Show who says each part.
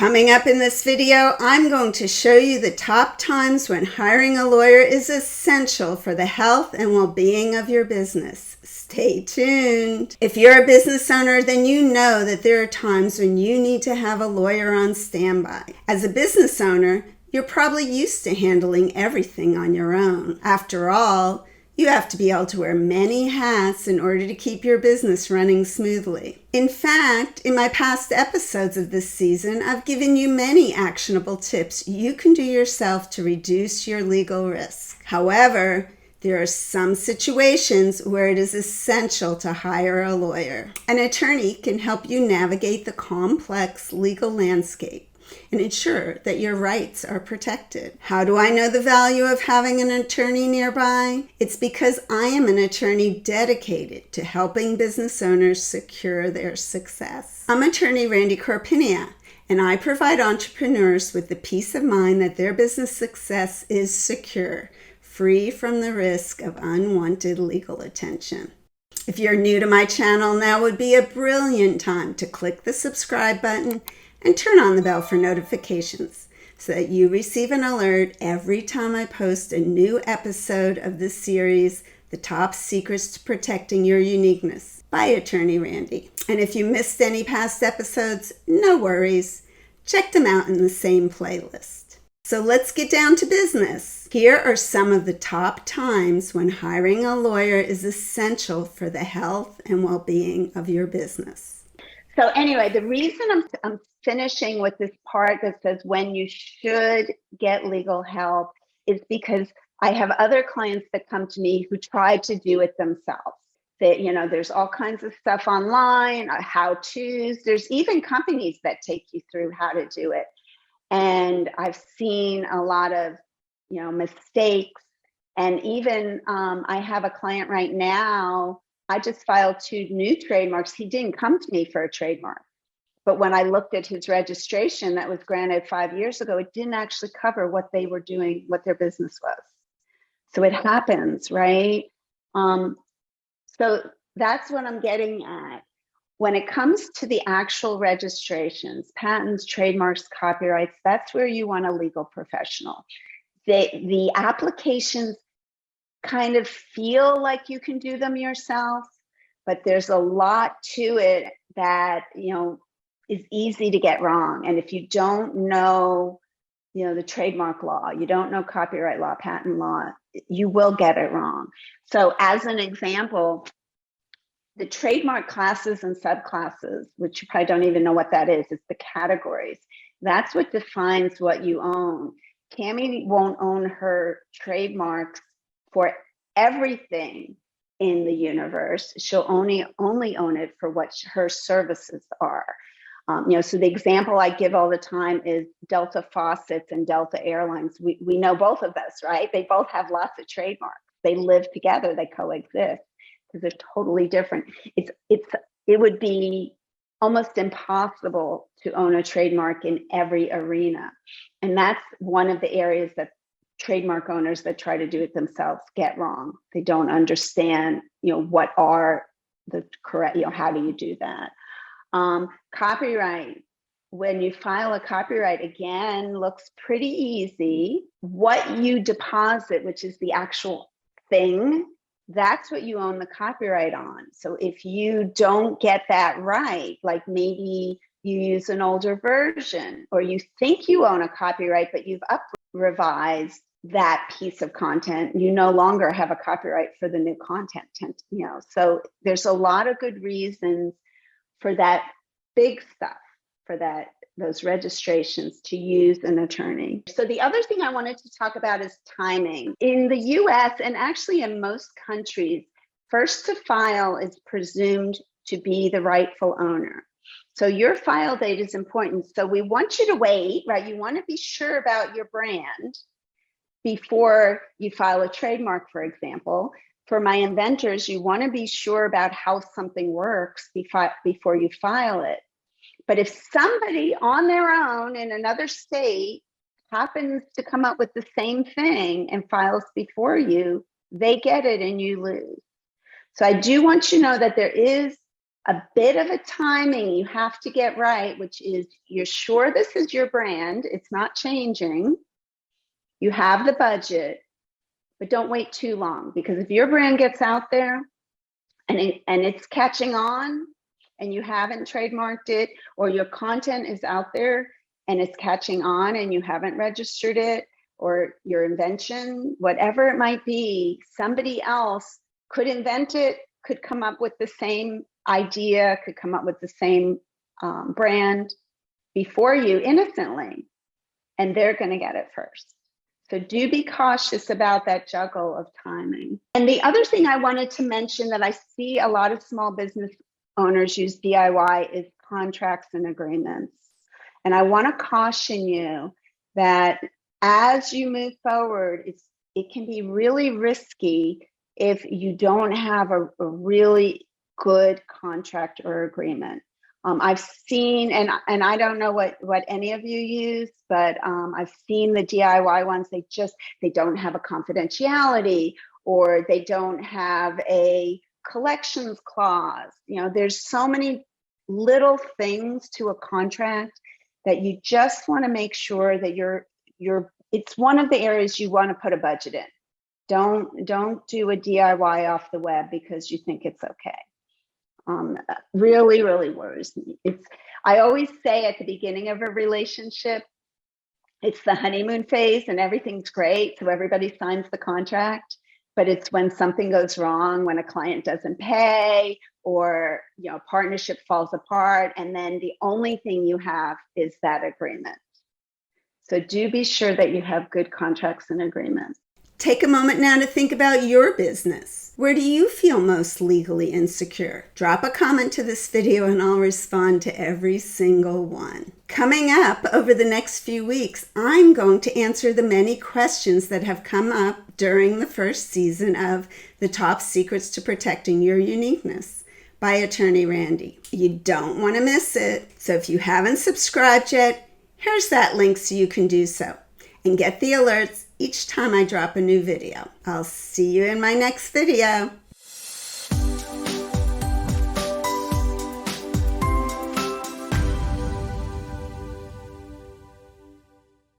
Speaker 1: Coming up in this video, I'm going to show you the top times when hiring a lawyer is essential for the health and well-being of your business. Stay tuned. If you're a business owner, then you know that there are times when you need to have a lawyer on standby. As a business owner, you're probably used to handling everything on your own. After all, you have to be able to wear many hats in order to keep your business running smoothly. In fact, in my past episodes of this season, I've given you many actionable tips you can do yourself to reduce your legal risk. However, there are some situations where it is essential to hire a lawyer. An attorney can help you navigate the complex legal landscape and ensure that your rights are protected. How do I know the value of having an attorney nearby? It's because I am an attorney dedicated to helping business owners secure their success. I'm attorney Randi Karpinia, and I provide entrepreneurs with the peace of mind that their business success is secure, free from the risk of unwanted legal attention. If you're new to my channel, now would be a brilliant time to click the subscribe button and turn on the bell for notifications so that you receive an alert every time I post a new episode of this series, The Top Secrets to Protecting Your Uniqueness by Attorney Randi. And if you missed any past episodes, no worries. Check them out in the same playlist. So let's get down to business. Here are some of the top times when hiring a lawyer is essential for the health and well-being of your business.
Speaker 2: So anyway, the reason I'm finishing with this part that says when you should get legal help is because I have other clients that come to me who try to do it themselves. There's all kinds of stuff online, how-tos. There's even companies that take you through how to do it. And I've seen a lot of, mistakes. And even I have a client right now. I just filed 2 new trademarks. He didn't come to me for a trademark. But when I looked at his registration that was granted 5 years ago, it didn't actually cover what they were doing, what their business was. So it happens, right? So that's what I'm getting at. When it comes to the actual registrations, patents, trademarks, copyrights, that's where you want a legal professional. The applications kind of feel like you can do them yourself, but there's a lot to it that, is easy to get wrong. And if you don't know, the trademark law, you don't know copyright law, patent law, you will get it wrong. So as an example, the trademark classes and subclasses, which you probably don't even know what that is, it's the categories. That's what defines what you own. Cammie won't own her trademarks for everything in the universe. She'll only own it for what her services are. So the example I give all the time is Delta Faucets and Delta Airlines. We know both of those, right? They both have lots of trademarks. They live together, they coexist because they're totally different. It would be almost impossible to own a trademark in every arena. And that's one of the areas that trademark owners that try to do it themselves get wrong. They don't understand, what are the correct, how do you do that? Copyright, when you file a copyright, again, looks pretty easy. What you deposit, which is the actual thing, that's what you own the copyright on. So if you don't get that right, like maybe you use an older version, or you think you own a copyright, but you've revised that piece of content, you no longer have a copyright for the new content. So there's a lot of good reasons for that big stuff, for those registrations, to use an attorney. So the other thing I wanted to talk about is timing. In the US, and actually in most countries, first to file is presumed to be the rightful owner. So your file date is important. So we want you to wait, right? You want to be sure about your brand before you file a trademark, for example. For my inventors, you want to be sure about how something works before you file it. But if somebody on their own in another state happens to come up with the same thing and files before you, they get it and you lose. So I do want you to know that there is a bit of a timing you have to get right, which is you're sure this is your brand, it's not changing, you have the budget, but don't wait too long, because if your brand gets out there and it's catching on and you haven't trademarked it, or your content is out there and it's catching on and you haven't registered it, or your invention, whatever it might be, somebody else could invent it, could come up with the same idea, could come up with the same brand before you innocently, and they're going to get it first. So do be cautious about that juggle of timing. And the other thing I wanted to mention that I see a lot of small business owners use DIY is contracts and agreements. And I want to caution you that as you move forward, it can be really risky if you don't have a really good contract or agreement. I've seen, and I don't know what any of you use, but I've seen the DIY ones. They don't have a confidentiality, or they don't have a collections clause. You know, there's so many little things to a contract that you just want to make sure that it's one of the areas you want to put a budget in. Don't do a DIY off the web because you think it's okay. Really, really worries me. I always say at the beginning of a relationship, it's the honeymoon phase and everything's great, so everybody signs the contract. But it's when something goes wrong, when a client doesn't pay, or partnership falls apart, and then the only thing you have is that agreement. So do be sure that you have good contracts and agreements.
Speaker 1: Take a moment now to think about your business. Where do you feel most legally insecure? Drop a comment to this video and I'll respond to every single one. Coming up over the next few weeks, I'm going to answer the many questions that have come up during the first season of The Top Secrets to Protecting Your Uniqueness by attorney Randi. You don't want to miss it. So if you haven't subscribed yet, here's that link so you can do so and get the alerts each time I drop a new video. I'll see you in my next video.